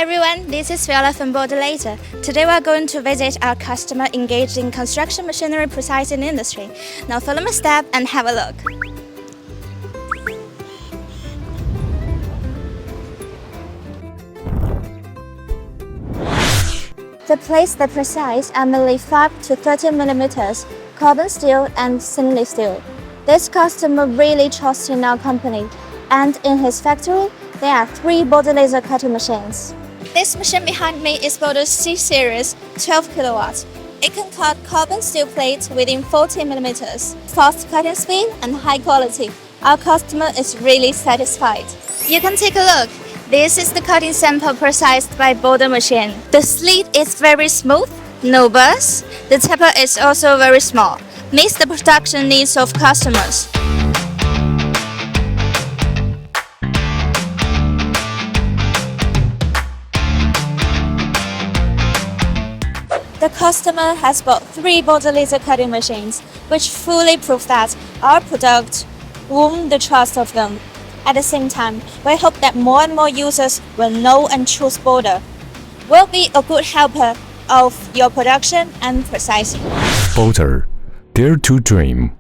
everyone, this is Viola from Bodor Laser. Today we are going to visit our customer engaged in construction machinery processing industry. Now follow my step and have a look. The plates they process are mainly 5 to 13 millimeters, carbon steel and stainless steel. This customer really trusts in our company, and in his factory, there are 3 Bodor laser cutting machines. This machine behind me is Bodor's C-Series 12 kilowatts. It can cut carbon steel plates within 40 millimeters. Fast cutting speed and high quality. Our customer is really satisfied. You can take a look. This is the cutting sample processed by Bodor machine. The slit is very smooth, no burrs. The taper is also very small, meets the production needs of customers. The customer has bought 3 Bodor laser cutting machines, which fully prove that our product won the trust of them. At the same time, we hope that more and more users will know and choose Bodor. We'll be a good helper of your production and processing. Bodor, dare to dream.